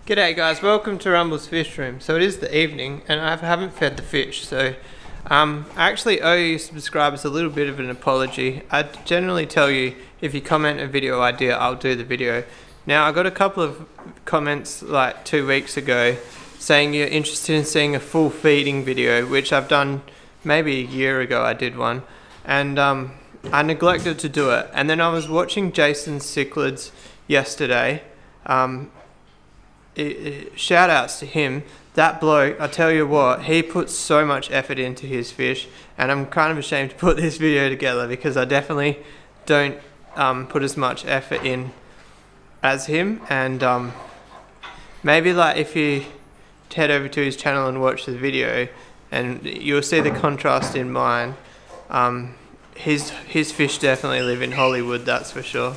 G'day guys, welcome to Rumble's Fishroom. So it is the evening and I haven't fed the fish, so I actually owe you subscribers a little bit of an apology. I generally tell you if you comment a video idea, I'll do the video. Now I got a couple of comments like 2 weeks ago saying you're interested in seeing a full feeding video, which I've done maybe a year ago. I did one and I neglected to do it, and then I was watching Jason Cichlids yesterday. Shout outs to him. That bloke, I tell you what, he puts so much effort into his fish, and I'm kind of ashamed to put this video together because I definitely don't put as much effort in as him. And maybe like if you head over to his channel and watch the video, and you'll see the contrast in mine. His fish definitely live in Hollywood, that's for sure.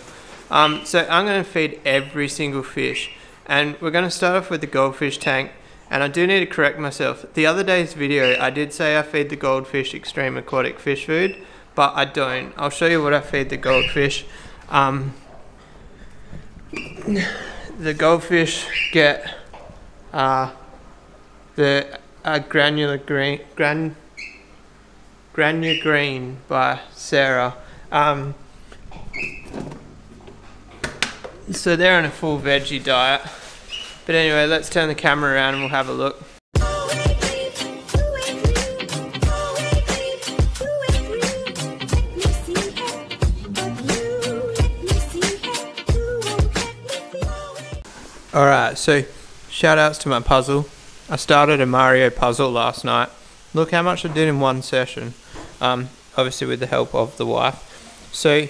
So I'm going to feed every single fish. And we're going to start off with the goldfish tank, and I do need to correct myself. The other day's video I did say I feed the goldfish extreme aquatic fish food, but I don't. I'll show you what I feed the goldfish. The goldfish get the granular green by Sarah. So they're on a full veggie diet. But anyway, let's turn the camera around and we'll have a look. Alright, so shout outs to my puzzle. I started a Mario puzzle last night. Look how much I did in one session. Obviously with the help of the wife. So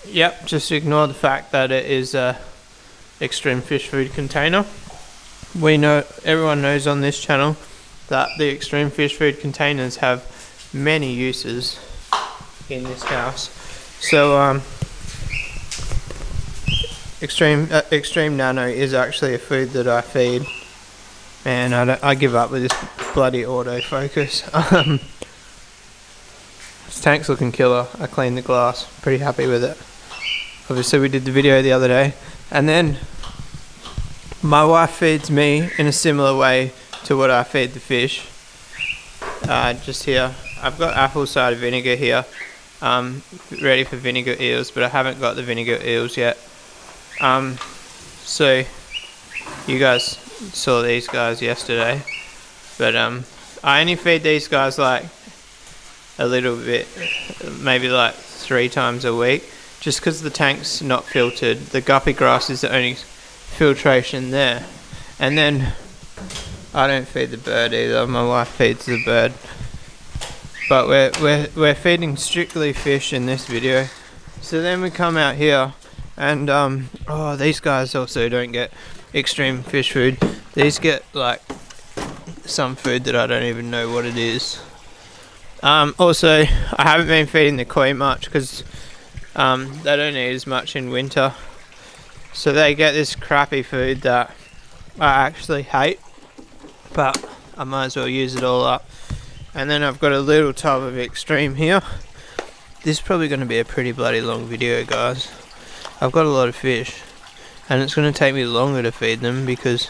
yep, just ignore the fact that it is a extreme fish food container. We know, everyone knows on this channel that the extreme fish food containers have many uses in this house. So extreme nano is actually a food that I feed. Man, I give up with this bloody autofocus. This tank's looking killer. I cleaned the glass, pretty happy with it. Obviously we did the video the other day, and then my wife feeds me in a similar way to what I feed the fish. Just here, I've got apple cider vinegar here, ready for vinegar eels, but I haven't got the vinegar eels yet. So you guys saw these guys yesterday, but I only feed these guys like a little bit, maybe like 3 times a week. Just because the tank's not filtered. The guppy grass is the only filtration there. And then I don't feed the bird either, my wife feeds the bird. But we're feeding strictly fish in this video. So then we come out here and oh, these guys also don't get extreme fish food. These get like some food that I don't even know what it is. Also I haven't been feeding the koi much because they don't eat as much in winter, so they get this crappy food that I actually hate, but I might as well use it all up. And then I've got a little tub of extreme here. This is probably going to be a pretty bloody long video, guys. I've got a lot of fish and it's going to take me longer to feed them because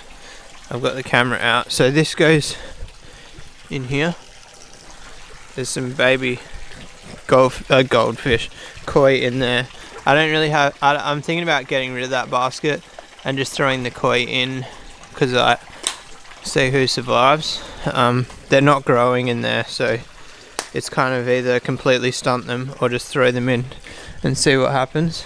I've got the camera out. So this goes in here. There's some baby goldfish koi in there. I don't really have, I'm thinking about getting rid of that basket and just throwing the koi in because I see who survives. They're not growing in there, so it's kind of either completely stunt them or just throw them in and see what happens.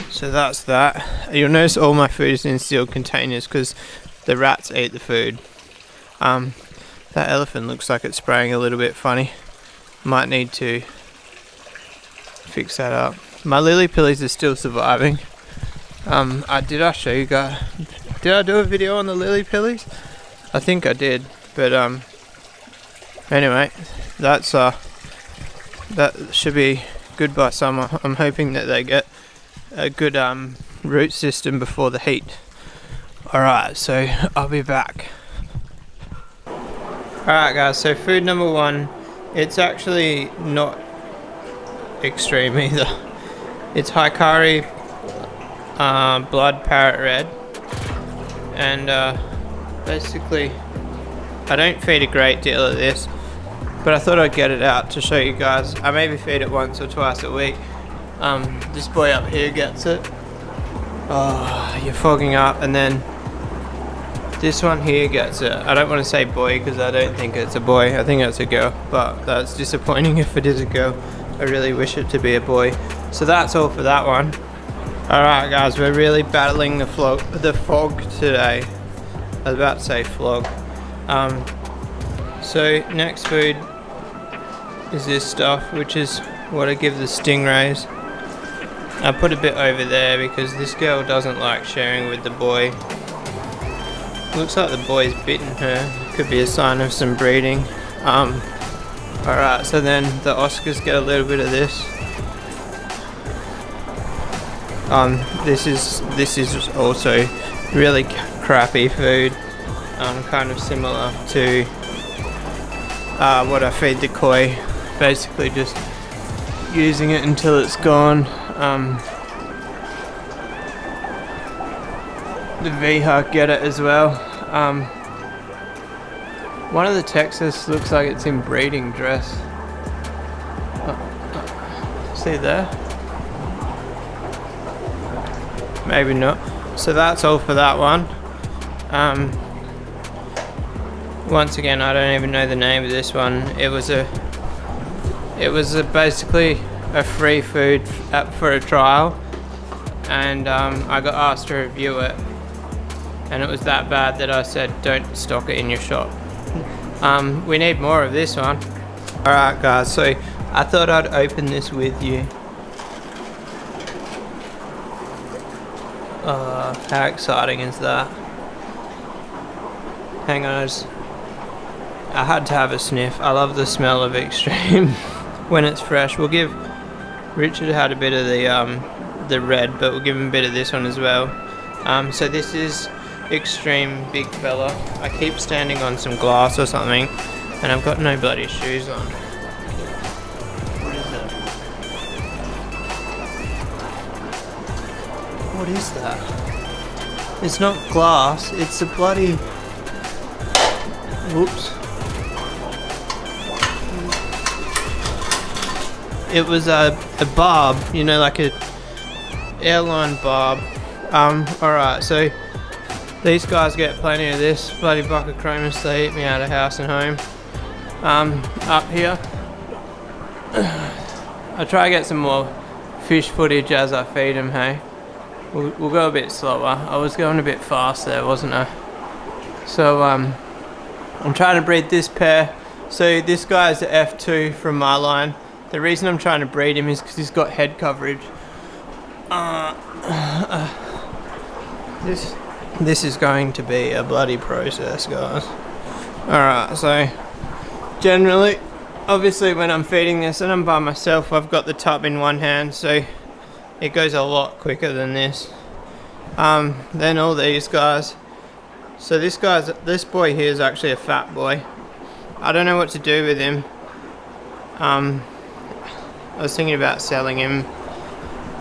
So that's that. You'll notice all my food is in sealed containers because the rats eat the food. That elephant looks like it's spraying a little bit funny. Might need to fix that up. My lily pillies are still surviving. Did I show you guys? Did I do a video on the lily pillies? I think I did. But anyway, that should be good by summer. I'm hoping that they get a good root system before the heat. Alright, so I'll be back. Alright guys, so food number 1, it's actually not extreme either. It's Hikari blood parrot red, and basically I don't feed a great deal of this, but I thought I'd get it out to show you guys. I maybe feed it once or twice a week. This boy up here gets it. Oh, you're fogging up. And then this one here gets it. I don't want to say boy because I don't think it's a boy. I think it's a girl, but that's disappointing if it is a girl. I really wish it to be a boy. So that's all for that one. Alright guys, we're really battling the fog today. I was about to say flog. So next food is this stuff, which is what I give the stingrays. I put a bit over there because this girl doesn't like sharing with the boy. Looks like the boy's bitten her. Could be a sign of some breeding. Alright, so then the Oscars get a little bit of this. This is also really crappy food. Kind of similar to what I feed the koi. Basically just using it until it's gone. The Viha get it as well. One of the Texas looks like it's in breeding dress. See there? Maybe not. So that's all for that one. Once again, I don't even know the name of this one. It was basically a free food for a trial, and I got asked to review it, and it was that bad that I said don't stock it in your shop. We need more of this one. Alright guys, so I thought I'd open this with you. How exciting is that? Hang on, I had to have a sniff. I love the smell of Extreme when it's fresh. We'll give Richard had a bit of the red, but we'll give him a bit of this one as well. So this is Extreme big fella. I keep standing on some glass or something, and I've got no bloody shoes on. What is that? What is that? It's not glass, it's a bloody... Whoops. It was a barb, you know, like a airline barb. Alright, so these guys get plenty of this. Bloody bucket chromis, they eat me out of house and home. Up here, I try to get some more fish footage as I feed them, hey? We'll go a bit slower. I was going a bit fast there, wasn't I? So, I'm trying to breed this pair. So this guy is the F2 from my line. The reason I'm trying to breed him is because he's got head coverage. This is going to be a bloody process, guys. Alright, so generally, obviously when I'm feeding this and I'm by myself, I've got the tub in one hand, so it goes a lot quicker than this. Then all these guys. So this boy here is actually a fat boy. I don't know what to do with him. I was thinking about selling him.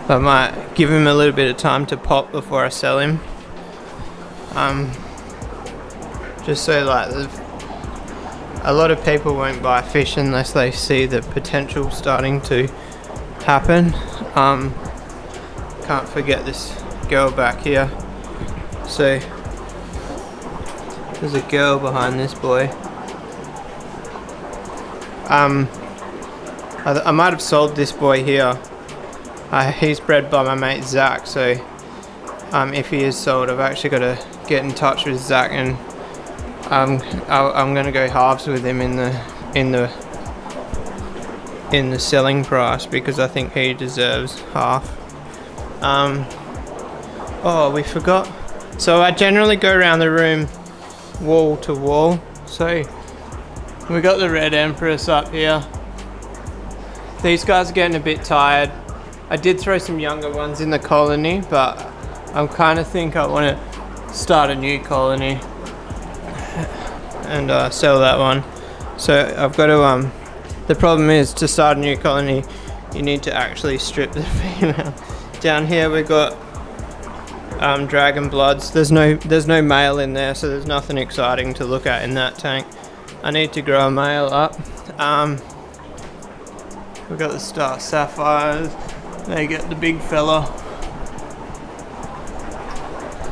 I might give him a little bit of time to pop before I sell him. Just so like a lot of people won't buy fish unless they see the potential starting to happen. Can't forget this girl back here. So there's a girl behind this boy. I might have sold this boy here. He's bred by my mate Zach, so if he is sold, I've actually got to get in touch with Zach, and I'm going to go halves with him in the selling price, because I think he deserves half. Oh, we forgot. So I generally go around the room wall to wall. So we got the red empress up here. These guys are getting a bit tired. I did throw some younger ones in the colony, but I kind of think I want to start a new colony and sell that one. So I've got to, the problem is to start a new colony, you need to actually strip the female. Down here we've got dragon bloods. There's no male in there, so there's nothing exciting to look at in that tank. I need to grow a male up. We've got the star sapphires. They get the big fella.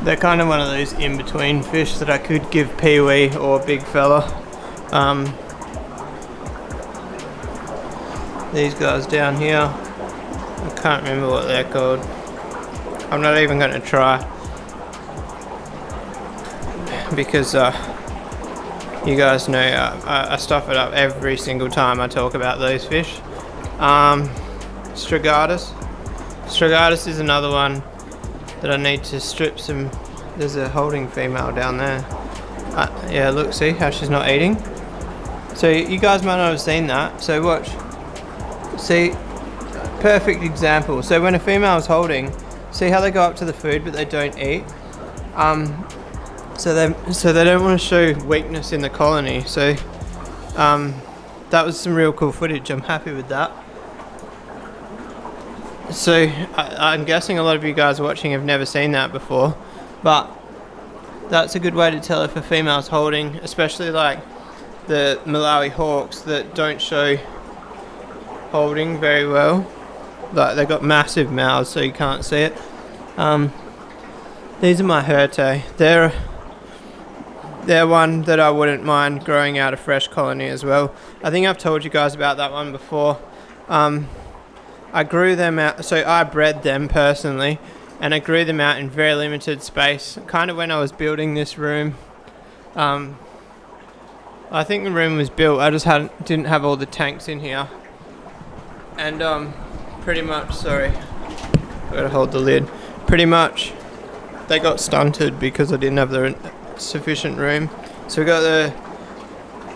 They're kind of one of those in-between fish that I could give peewee or big fella. These guys down here, I can't remember what they're called. I'm not even going to try, because you guys know I stuff it up every single time I talk about those fish. Strigatus. Strigatus is another one that I need to strip some. There's a holding female down there. Yeah, look, see how she's not eating? So you guys might not have seen that, so watch. See, perfect example. So when a female is holding, see how they go up to the food but they don't eat? So they don't want to show weakness in the colony. So that was some real cool footage. I'm happy with that. So I'm guessing a lot of you guys watching have never seen that before, but that's a good way to tell if a female's holding, especially like the Malawi hawks that don't show holding very well. Like they've got massive mouths so you can't see it. These are my Hirte. They're one that I wouldn't mind growing out a fresh colony as well. I think I've told you guys about that one before. I grew them out, so I bred them personally, and I grew them out in very limited space. Kind of when I was building this room. I think the room was built, I just didn't have all the tanks in here. And pretty much, sorry, I gotta hold the lid. Pretty much, they got stunted because I didn't have the sufficient room. So we got the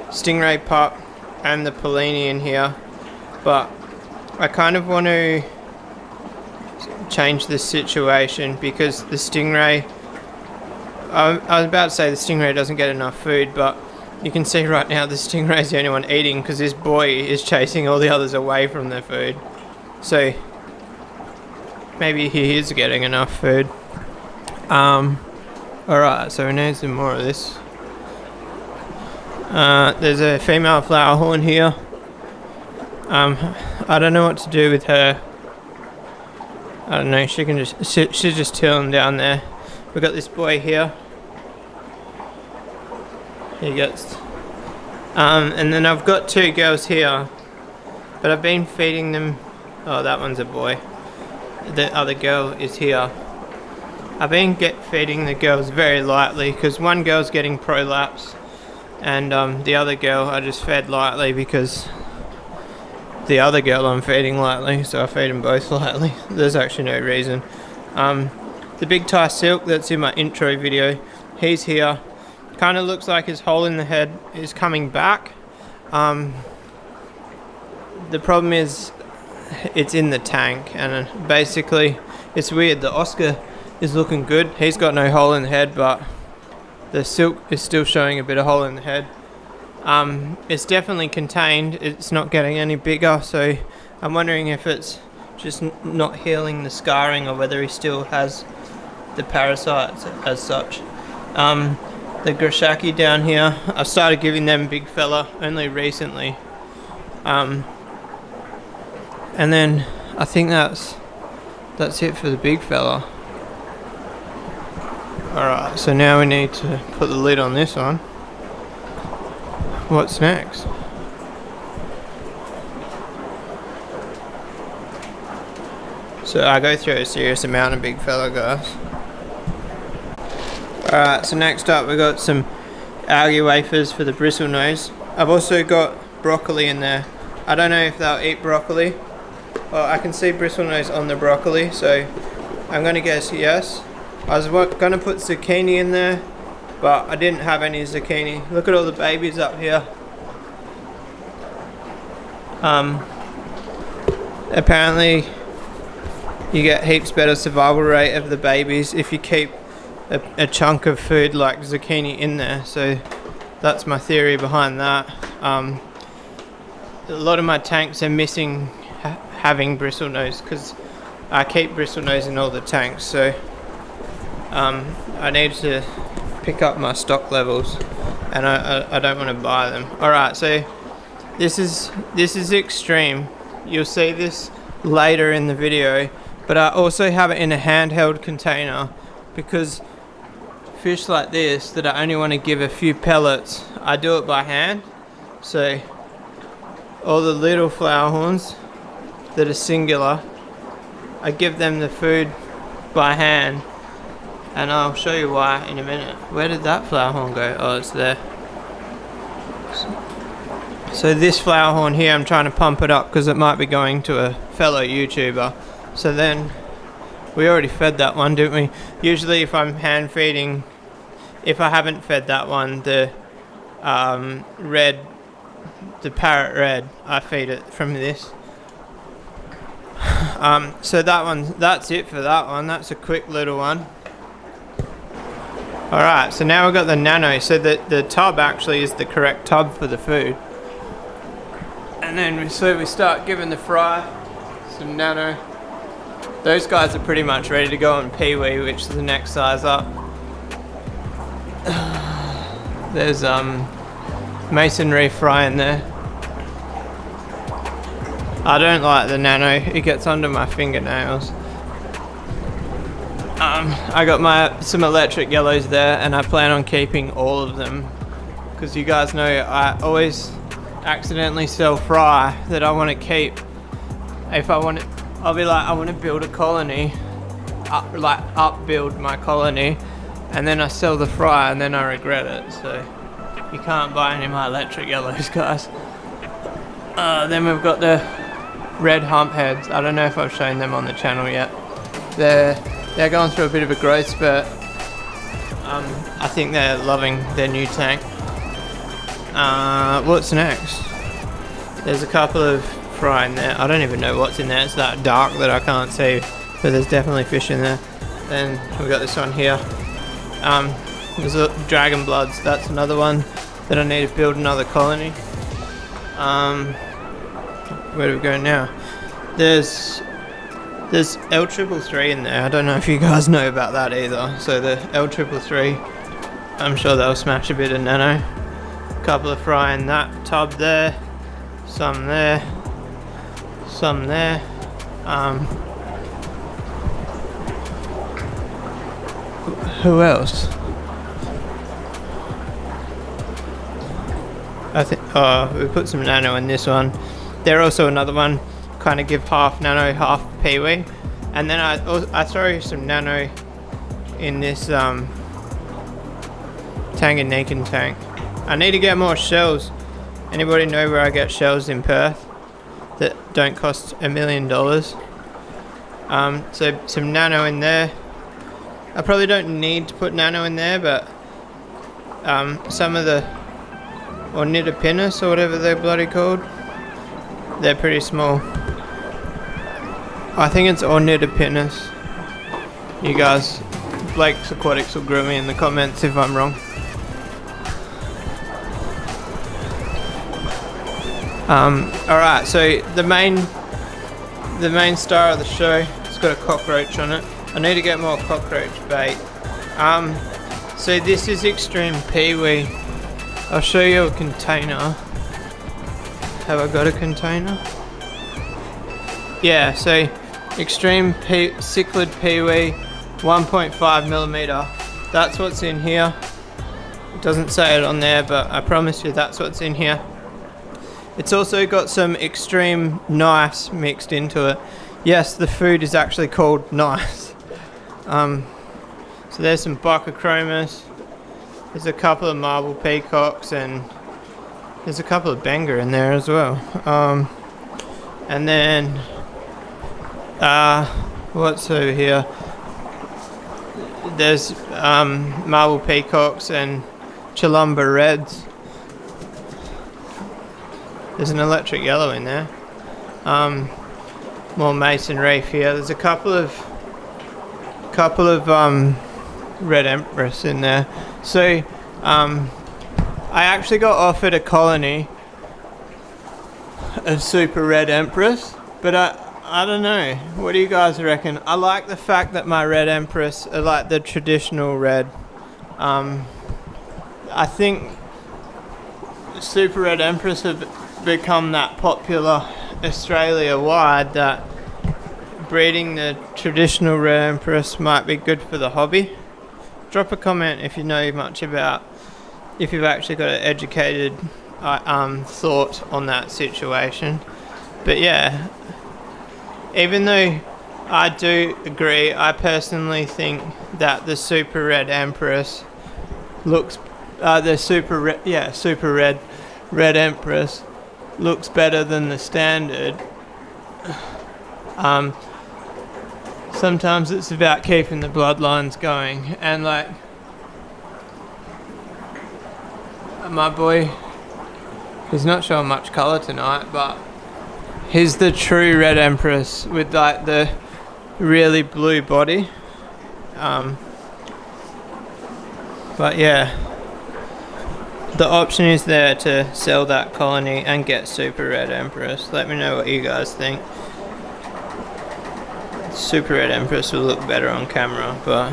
stingray pup and the Pellini in here, but I kind of want to change the situation because the stingray, I was about to say the stingray doesn't get enough food, but you can see right now the stingray is the only one eating because this boy is chasing all the others away from their food. So maybe he is getting enough food. Alright, so we need some more of this. There's a female flower horn here. I don't know what to do with her. I don't know, she can just she's just chilling down there. We've got this boy here. He gets and then I've got two girls here, but I've been feeding them. Oh, that one's a boy. The other girl is here. I've been feeding the girls very lightly because one girl's getting prolapse, and the other girl I just fed lightly because the other girl I'm feeding lightly, so I feed them both lightly. There's actually no reason. The big Thai silk that's in my intro video, he's here. Kind of looks like his hole in the head is coming back. The problem is it's in the tank, and basically it's weird. The Oscar is looking good. He's got no hole in the head, but the silk is still showing a bit of hole in the head. It's definitely contained. It's not getting any bigger, so I'm wondering if it's just not healing the scarring or whether he still has the parasites as such. The Grashaki down here, I started giving them big fella only recently. And then I think that's it for the big fella. Alright, so now we need to put the lid on this one. What's next? So I go through a serious amount of big fella, guys. Alright, so next up we got some algae wafers for the bristlenose. I've also got broccoli in there. I don't know if they'll eat broccoli. Well, I can see bristlenose on the broccoli, so I'm going to guess yes. I was going to put zucchini in there, but I didn't have any zucchini. Look at all the babies up here. Apparently you get heaps better survival rate of the babies if you keep a chunk of food like zucchini in there. So that's my theory behind that. A lot of my tanks are missing having bristlenose, because I keep bristlenose in all the tanks, so I need to pick up my stock levels, and I don't want to buy them. Alright, so this is extreme. You'll see this later in the video, but I also have it in a handheld container, because fish like this that I only want to give a few pellets, I do it by hand. So all the little flower horns that are singular, I give them the food by hand, and I'll show you why in a minute. Where did that flower horn go? Oh, it's there. So this flower horn here, I'm trying to pump it up because it might be going to a fellow YouTuber. So then, we already fed that one, didn't we? Usually if I'm hand feeding, if I haven't fed that one, the parrot red, I feed it from this. So that one, that's it for that one. That's a quick little one. Alright, so now we've got the nano. So the tub actually is the correct tub for the food. And then we start giving the fry some nano. Those guys are pretty much ready to go on peewee, which is the next size up. There's masonry fry in there. I don't like the nano, it gets under my fingernails. I got some electric yellows there, and I plan on keeping all of them, because you guys know I always accidentally sell fry that I want to keep. If I want it, I'll be like, I want to build a colony, build my colony, and then I sell the fry and then I regret it. So you can't buy any of my electric yellows, guys. Then we've got the red hump heads. I don't know if I've shown them on the channel yet. They're going through a bit of a growth spurt. I think they're loving their new tank. What's next? There's a couple of fry in there. I don't even know what's in there. It's that dark that I can't see, but there's definitely fish in there. Then we've got this one here. There's dragon bloods. That's another one that I need to build another colony. Where do we go now? There's L333 in there. I don't know if you guys know about that either. So the L333, I'm sure they'll smash a bit of nano. Couple of fry in that tub there, some there, some there. Who else? I think, we put some nano in this one. There also another one, kind of give half nano, half peewee. And then I throw some nano in this Tanganyika tank. I need to get more shells. Anybody know where I get shells in Perth that don't cost $1 million? So some nano in there. I probably don't need to put nano in there, but some of the ornitopinus or whatever they're bloody called, they're pretty small. I think it's ornitopinus. You guys, Blake's Aquatics will grill me in the comments if I'm wrong. Alright, so the main star of the show, it's got a cockroach on it. I need to get more cockroach bait. So this is extreme peewee. I'll show you a container. Have I got a container? Yeah, so extreme cichlid peewee, 1.5mm. That's what's in here. It doesn't say it on there, but I promise you that's what's in here. It's also got some extreme nice mixed into it. Yes, the food is actually called nice. So there's some Bocochromis. There's a couple of marble peacocks, and there's a couple of Benga in there as well. And then what's over here? There's marble peacocks and Chilumba reds. There's an electric yellow in there. More mason reef here. There's a couple of red empress in there. So I actually got offered a colony of super red empress, but I don't know. What do you guys reckon? I like the fact that my red empress are like the traditional red. I think super red empress have become that popular Australia-wide that breeding the traditional red empress might be good for the hobby. Drop a comment if you know much about, if you've actually got an educated thought on that situation. But yeah, even though I do agree, I personally think that the super red empress looks super red empress looks better than the standard. Sometimes it's about keeping the bloodlines going, and like my boy, he's not showing much colour tonight, but he's the true red empress with like the really blue body. But yeah, the option is there to sell that colony and get super red empress. Let me know what you guys think. Super red empress will look better on camera, but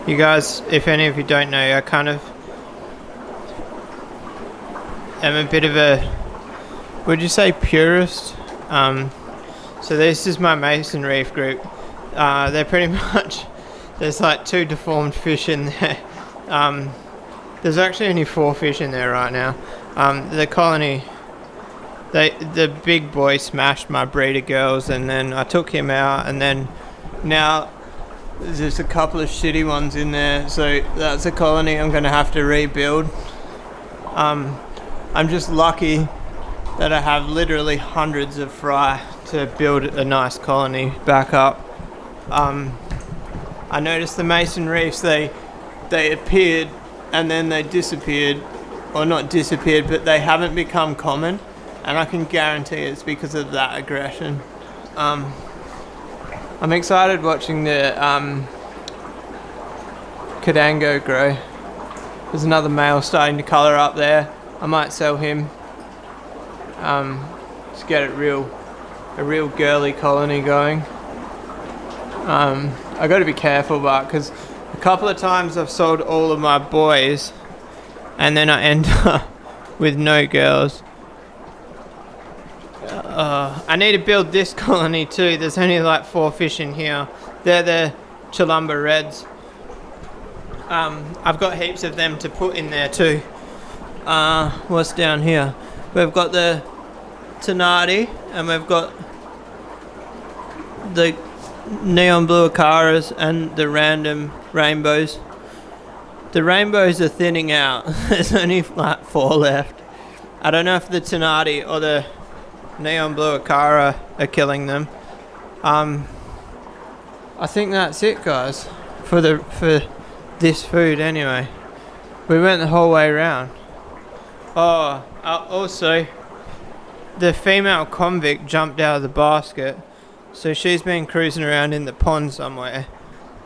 you guys, if any of you don't know, I kind of am a bit of a, would you say, purist? So this is my Mason Reef group. They're pretty much, there's like 2 deformed fish in there. There's actually only 4 fish in there right now. The colony, the big boy smashed my breeder girls, and then I took him out, and then now there's a couple of shitty ones in there, so that's a colony I'm gonna have to rebuild. I'm just lucky that I have literally hundreds of fry to build a nice colony back up. I noticed the Mason Reefs, they appeared and then they disappeared, or not disappeared, but they haven't become common, and I can guarantee it's because of that aggression. I'm excited watching the Cadango grow. There's another male starting to colour up there. I might sell him. Just get a real girly colony going. I got to be careful, but because a couple of times I've sold all of my boys, and then I end up with no girls. I need to build this colony too. There's only like 4 fish in here. They're the Chilumba Reds. I've got heaps of them to put in there too. What's down here? We've got the Tenardi, and we've got the neon blue Acaras and the random rainbows. The rainbows are thinning out. There's only like 4 left. I don't know if the Tenardi or the neon blue Acara are killing them. I think that's it, guys, for this food anyway. We went the whole way around. Oh, also the female convict jumped out of the basket, so she's been cruising around in the pond somewhere.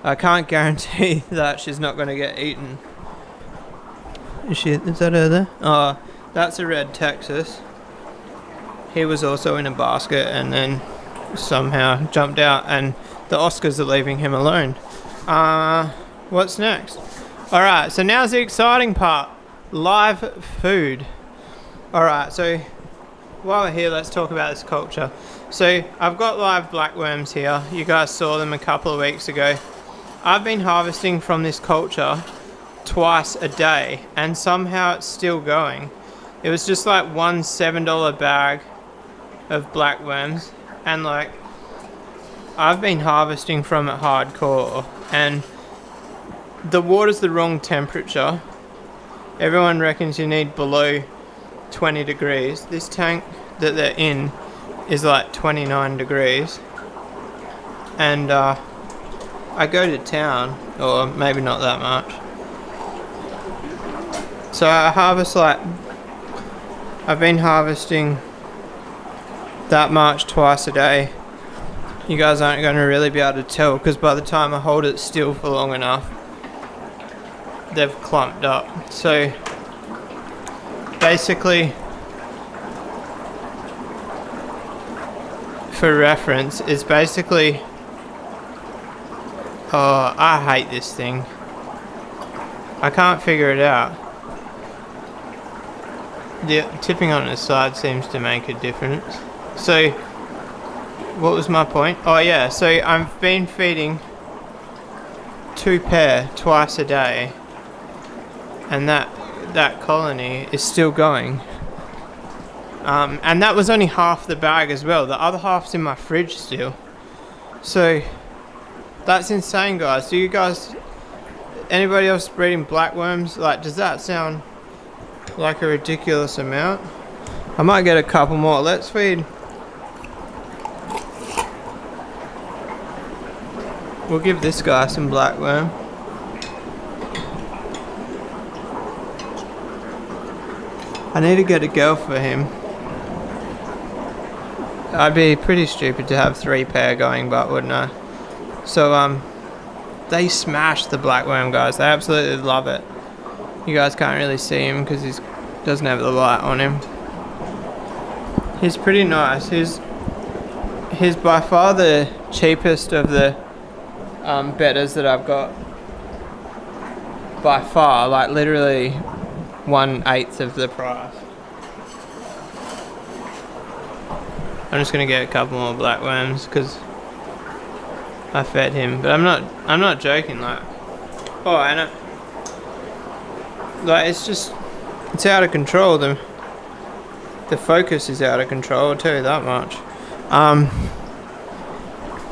I can't guarantee that she's not going to get eaten. Is that her there? Oh, that's a red Texas. He was also in a basket and then somehow jumped out, and the Oscars are leaving him alone. What's next? Alright, so now's the exciting part. Live food. Alright, so while we're here, let's talk about this culture. So I've got live blackworms here. You guys saw them a couple of weeks ago. I've been harvesting from this culture twice a day, and somehow it's still going. It was just like one $7 bag of blackworms, and like I've been harvesting from it hardcore, and the water's the wrong temperature. Everyone reckons you need below 20 degrees. This tank that they're in is like 29 degrees, and I go to town, or maybe not that much, so I harvest like, I've been harvesting that much twice a day. You guys aren't going to really be able to tell, because by the time I hold it still for long enough, they've clumped up. So basically for reference, it's basically... Oh, I hate this thing. I can't figure it out. The tipping on the side seems to make a difference. So, what was my point? Oh yeah, so I've been feeding 2 pair twice a day, and that colony is still going. And that was only half the bag as well. The other half's in my fridge still. So that's insane, guys. Do you guys, anybody else breeding blackworms? Like, does that sound like a ridiculous amount? I might get a couple more. Let's feed. We'll give this guy some blackworm. I need to get a girl for him. I'd be pretty stupid to have 3 pair going, but wouldn't I? So they smash the blackworm, guys. They absolutely love it. You guys can't really see him because he doesn't have the light on him. He's pretty nice. He's by far the cheapest of the bedders that I've got. By far, like literally 1/8 of the price. I'm just gonna get a couple more blackworms because I fed him, but I'm not joking. Like, oh, and like it's out of control. The focus is out of control. I'll tell you that much.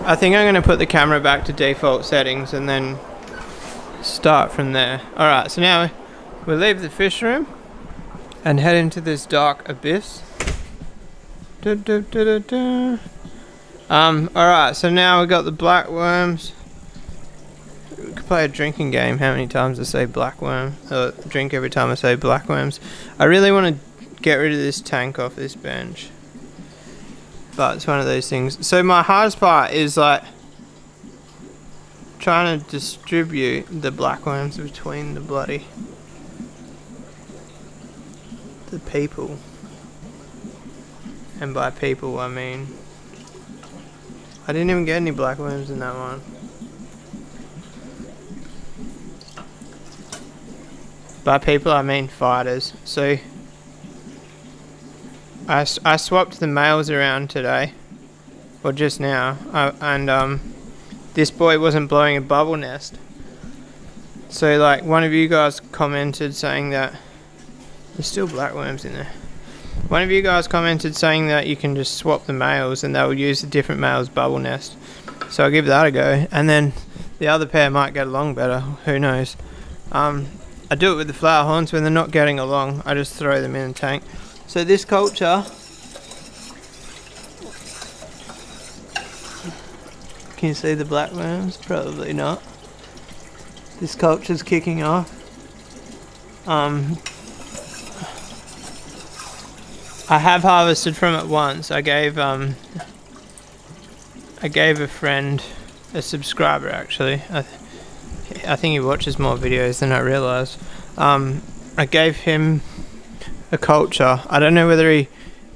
I think I'm gonna put the camera back to default settings and then start from there. All right, so now we'll leave the fish room and head into this dark abyss. Alright, so now we've got the blackworms. We could play a drinking game. How many times I say blackworm? Drink every time I say blackworms. I really want to get rid of this tank off this bench, but it's one of those things. So my hardest part is like trying to distribute the blackworms between the people. And by people, I mean, I didn't even get any blackworms in that one. By people, I mean fighters. So, I swapped the males around today, or just now, and this boy wasn't blowing a bubble nest. So, like, one of you guys commented saying that there's still blackworms in there. One of you guys commented saying that you can just swap the males and they'll use a different male's bubble nest. So I'll give that a go, and then the other pair might get along better, who knows. I do it with the flower horns. When they're not getting along, I just throw them in the tank. So this culture, can you see the blackworms? Probably not. This culture's kicking off. I have harvested from it once. I gave a friend, a subscriber actually. I think he watches more videos than I realised. I gave him a culture. I don't know whether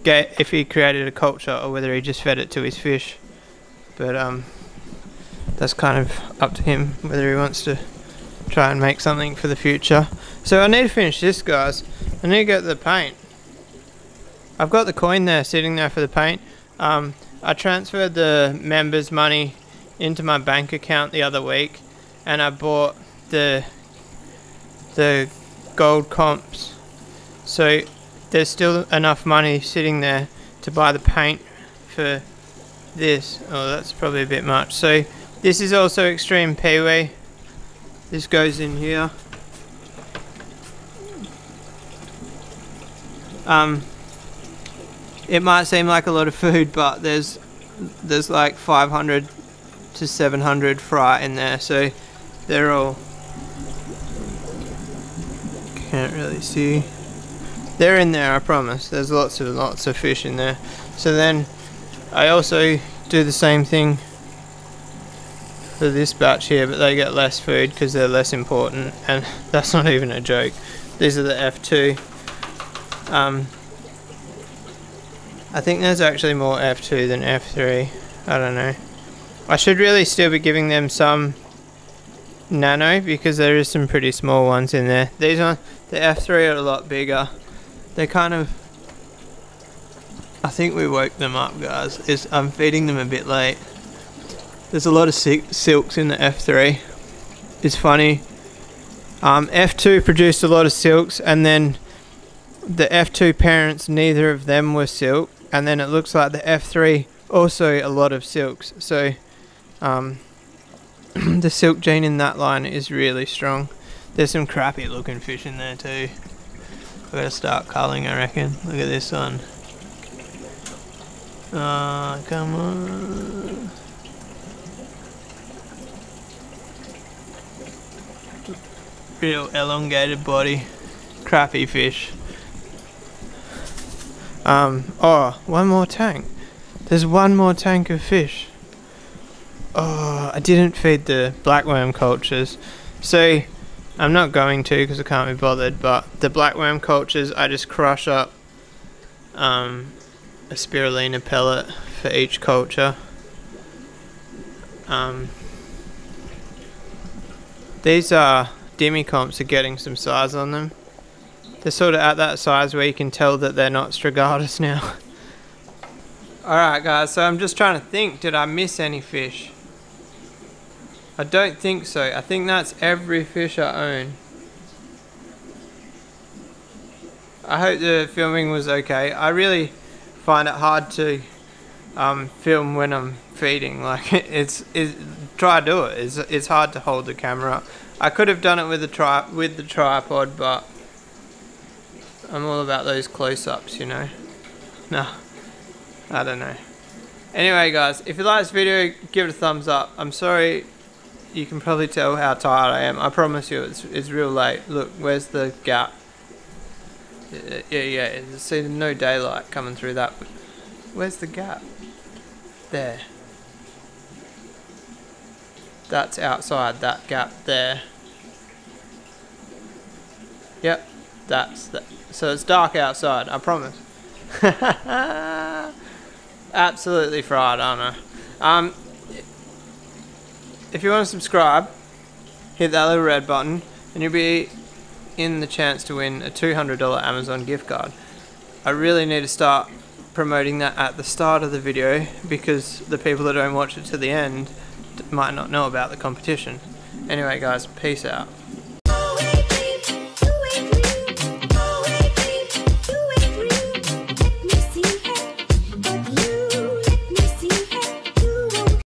if he created a culture or whether he just fed it to his fish. But that's kind of up to him whether he wants to try and make something for the future. So I need to finish this, guys. I need to get the paint. I've got the coin there sitting there for the paint. I transferred the members' money into my bank account the other week, and I bought the gold comps. So there's still enough money sitting there to buy the paint for this. Oh, that's probably a bit much. So this is also extreme peewee. This goes in here. It might seem like a lot of food, but there's like 500 to 700 fry in there, so they're all, can't really see, they're in there, I promise. There's lots of fish in there. So then I also do the same thing for this batch here, but they get less food because they're less important, and that's not even a joke. These are the F2. I think there's actually more F2 than F3. I don't know. I should really still be giving them some nano because there is some pretty small ones in there. These ones, the F3 are a lot bigger. They kind of... I think we woke them up, guys. I'm feeding them a bit late. There's a lot of silks in the F3. It's funny. F2 produced a lot of silks, and then the F2 parents, neither of them were silk, and then it looks like the F3 also a lot of silks. So the silk gene in that line is really strong. There's some crappy looking fish in there too. I've got to start culling, I reckon. Look at this one. Oh, come on. Real elongated body. Crappy fish. Oh, one more tank. There's one more tank of fish. Oh, I didn't feed the blackworm cultures. So, I'm not going to because I can't be bothered, but the blackworm cultures, I just crush up a spirulina pellet for each culture. These demicomps are getting some size on them. They're sort of at that size where you can tell that they're not strigatus now. Alright guys, so I'm just trying to think, did I miss any fish? I don't think so. I think that's every fish I own. I hope the filming was okay. I really find it hard to film when I'm feeding. Like try to do it. It's hard to hold the camera up. I could have done it with the tripod, but I'm all about those close-ups, you know. No, I don't know. Anyway, guys, if you like this video, give it a thumbs up. I'm sorry. You can probably tell how tired I am. I promise you, it's real late. Look, where's the gap? Yeah. See, no daylight coming through that. Where's the gap? There. That's outside, that gap there. Yep, that's that. So it's dark outside, I promise. Absolutely fried, aren't I? If you want to subscribe, hit that little red button and you'll be in the chance to win a $200 Amazon gift card. I really need to start promoting that at the start of the video because the people that don't watch it to the end might not know about the competition. Anyway guys, peace out.